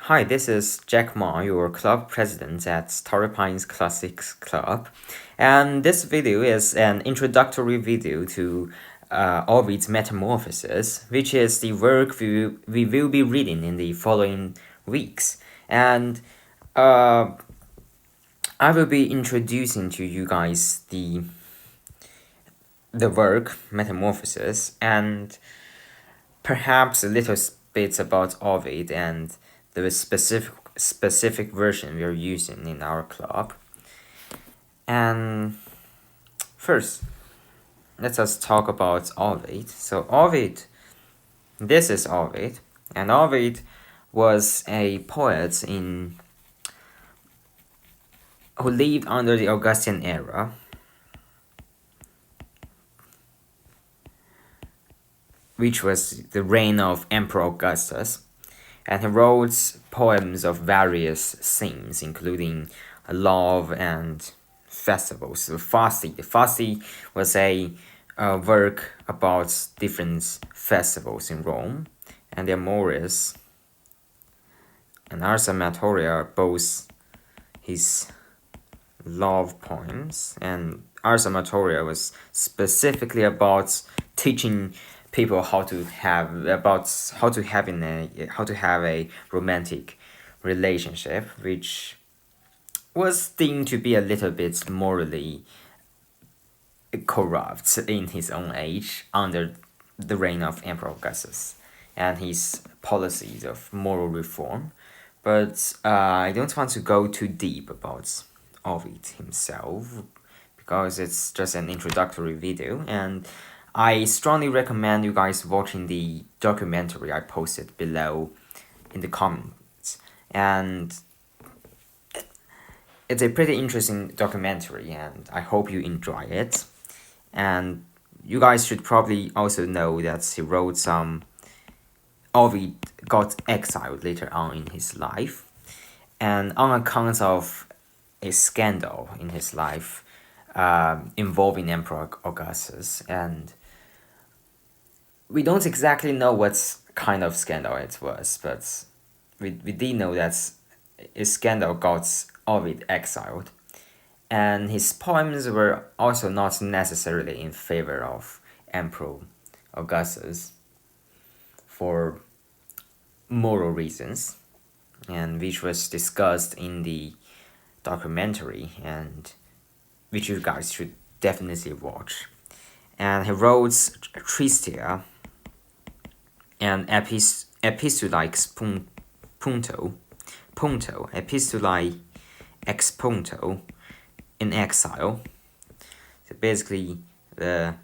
Hi, this is Jack Ma, your club president at Torrey Pines Classics Club, and this video is an introductory video to Ovid's Metamorphoses, which is the work we will be reading in the following weeks. And I will be introducing to you guys the work Metamorphoses and perhaps a little bit about Ovid and the specific version we are using in our club. And first, let us talk about Ovid. So this is Ovid, and Ovid was a poet who lived under the Augustan era. Which was the reign of Emperor Augustus, and he wrote poems of various themes, including love and festivals. So Fasti was a work about different festivals in Rome, and the Amoris and Ars Amatoria are both his love poems, and Ars Amatoria was specifically about teaching people how to have a romantic relationship, which was deemed to be a little bit morally corrupt in his own age under the reign of Emperor Augustus and his policies of moral reform. But I don't want to go too deep about Ovid himself because it's just an introductory video, and I strongly recommend you guys watching the documentary I posted below in the comments. And it's a pretty interesting documentary, and I hope you enjoy it. And you guys should probably also know that he wrote some... Ovid got exiled later on in his life, and on account of a scandal in his life involving Emperor Augustus, and we don't exactly know what kind of scandal it was, but we did know that a scandal got Ovid exiled, and his poems were also not necessarily in favor of Emperor Augustus for moral reasons, and which was discussed in the documentary, and which you guys should definitely watch. And he wrote Tristia and Epistulae Epistulae ex punto in exile. So basically the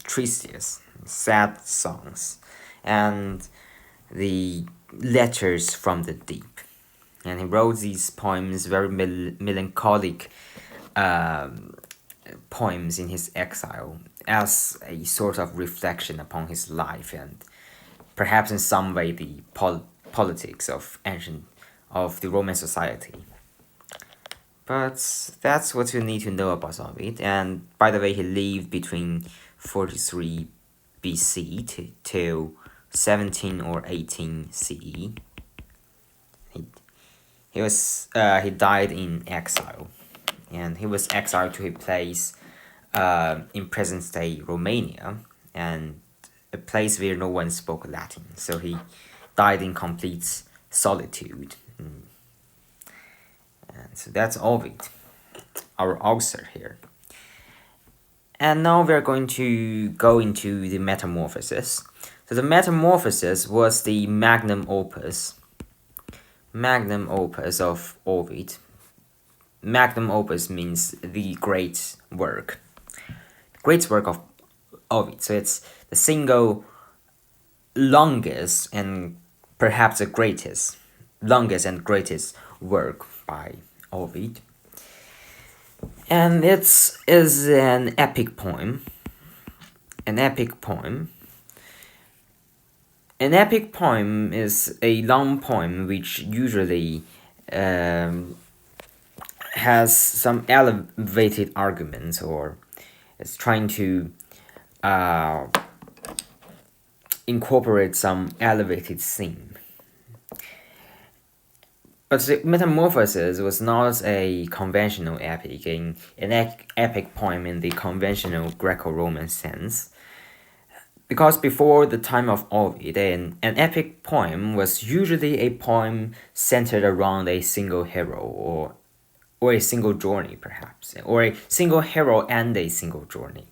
Tristias, sad songs, and the letters from the deep. And he wrote these poems, very melancholic poems in his exile, as a sort of reflection upon his life and perhaps in some way the politics of the Roman society. But that's what you need to know about Ovid. And by the way, he lived between 43 BC till 17 or 18 CE. He died in exile, and he was exiled to a place in present-day Romania, and a place where no one spoke Latin. So he died in complete solitude. And so that's Ovid, our author here. And now we're going to go into the Metamorphoses. So the Metamorphoses was the magnum opus of Ovid. Magnum opus means the great work of Ovid. So it's the single longest and perhaps the longest and greatest work by Ovid. And it is an epic poem. An epic poem is a long poem which usually has some elevated arguments, or is trying to incorporate some elevated theme But the Metamorphoses was not a conventional epic, an epic poem in the conventional Greco-Roman sense. Because before the time of Ovid, an epic poem was usually a poem centered around a single hero or a single journey, perhaps, or a single hero and a single journey.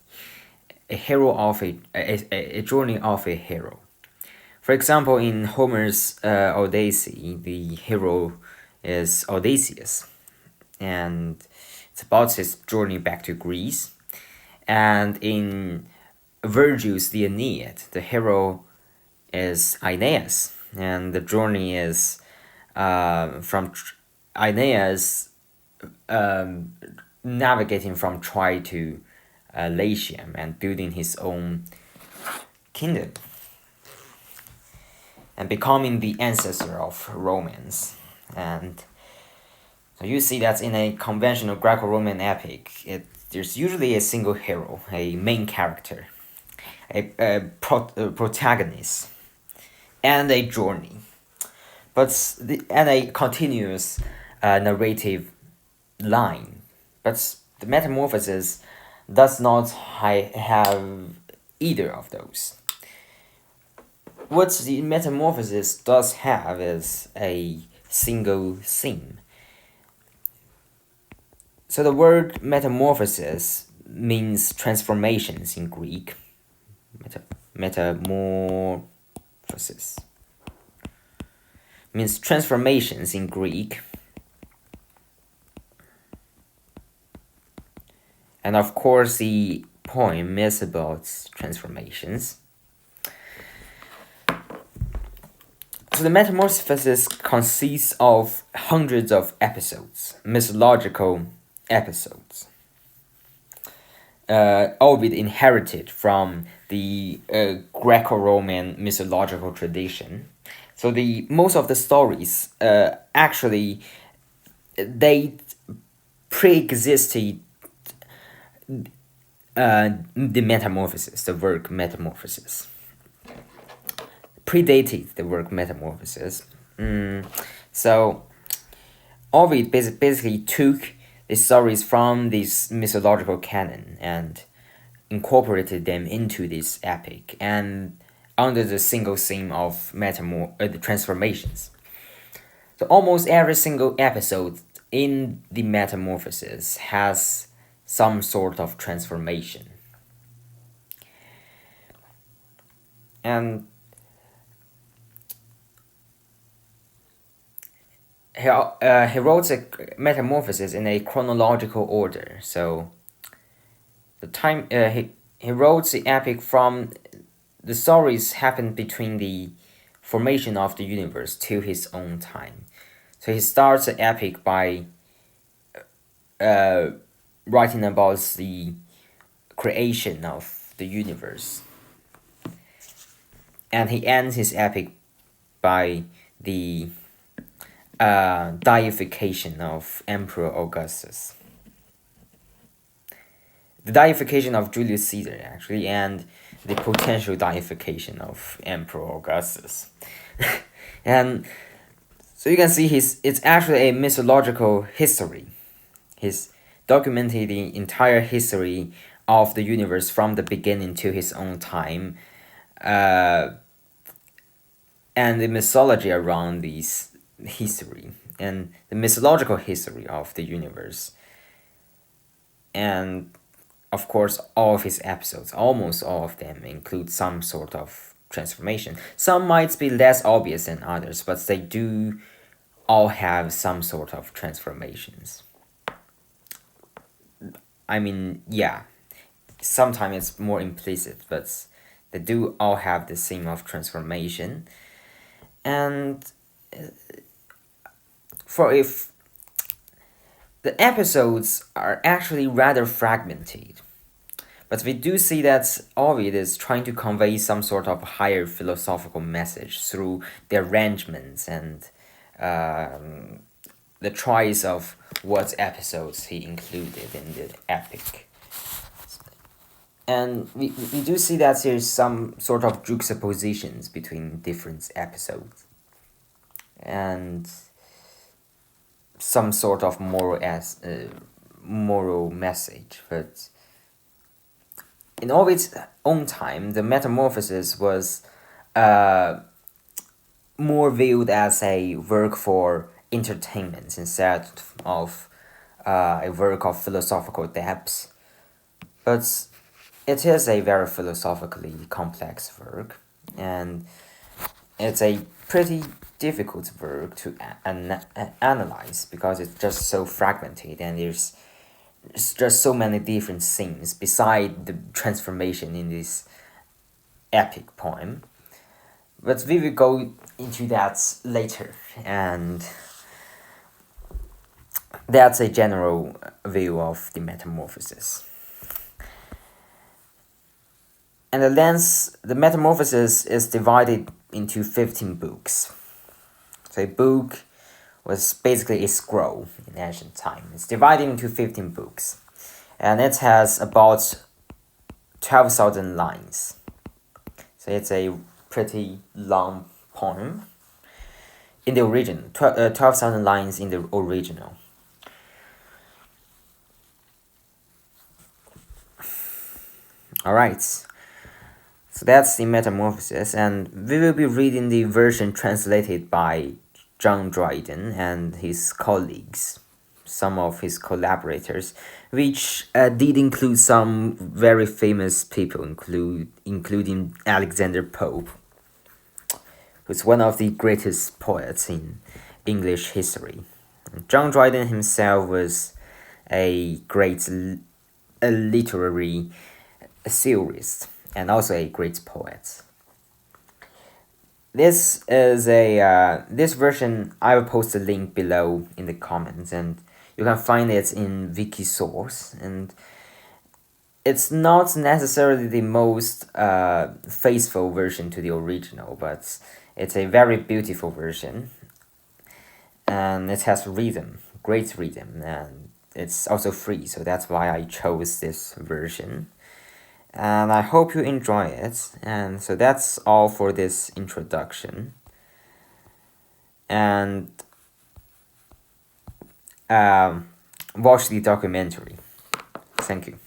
A hero of a journey of a hero. For example, in Homer's Odyssey, the hero is Odysseus, and it's about his journey back to Greece. And in Virgil's The Aeneid, the hero is Aeneas, and the journey is from Aeneas navigating from Troy to Latium and building his own kingdom and becoming the ancestor of romance. And so you see that in a conventional Greco-Roman epic, there's usually a single hero, a main character, a protagonist, and a journey, and a continuous narrative line. But the Metamorphoses does not have either of those. What the Metamorphosis does have is a single theme. So the word metamorphosis means transformations in Greek. Metamorphosis means transformations in Greek. And of course, the poem is about transformations. So the Metamorphoses consists of hundreds of episodes, mythological episodes. Ovid inherited from the Greco-Roman mythological tradition. So most of the stories actually they pre-existed the Metamorphosis, the work Metamorphosis. Predated the work Metamorphosis. So Ovid basically took the stories from this mythological canon and incorporated them into this epic, and under the single theme of the transformations. So almost every single episode in the Metamorphosis has some sort of transformation. And he wrote the Metamorphosis in a chronological order. So the time he wrote the epic from the stories happened between the formation of the universe to his own time. So he starts the epic by writing about the creation of the universe, and he ends his epic by the deification of Emperor Augustus. The deification of Julius Caesar, actually, and the potential deification of Emperor Augustus. And so you can see it's actually a mythological history. He's documented the entire history of the universe from the beginning to his own time, and the mythology around this history and the mythological history of the universe. And of course, all of his episodes, almost all of them, include some sort of transformation. Some might be less obvious than others, but they do all have some sort of transformations. I mean, yeah, sometimes it's more implicit, but they do all have the theme of transformation. And if the episodes are actually rather fragmented, but we do see that Ovid is trying to convey some sort of higher philosophical message through the arrangements and the choice of what episodes he included in the epic. And we do see that there's some sort of juxtapositions between different episodes. And some sort of moral message, but in Ovid's own time, the Metamorphoses was more viewed as a work for entertainment instead of a work of philosophical depth. But it is a very philosophically complex work, and it's a pretty difficult work to analyze because it's just so fragmented and there's just so many different scenes beside the transformation in this epic poem. But we will go into that later, and that's a general view of the Metamorphoses. And the Metamorphoses is divided into 15 books. So a book was basically a scroll in ancient time. It's divided into 15 books, and it has about 12,000 lines. So it's a pretty long poem in the original, 12,000 lines in the original. Alright, so that's the Metamorphoses, and we will be reading the version translated by John Dryden and his colleagues, some of his collaborators, which did include some very famous people, including Alexander Pope, who's one of the greatest poets in English history. John Dryden himself was a great literary theorist and also a great poet. This is this version. I will post a link below in the comments, and you can find it in wikisource. And it's not necessarily the most faithful version to the original, but it's a very beautiful version, and it has rhythm, great rhythm, and it's also free. So that's why I chose this version. And I hope you enjoy it. And so that's all for this introduction. And watch the documentary. Thank you.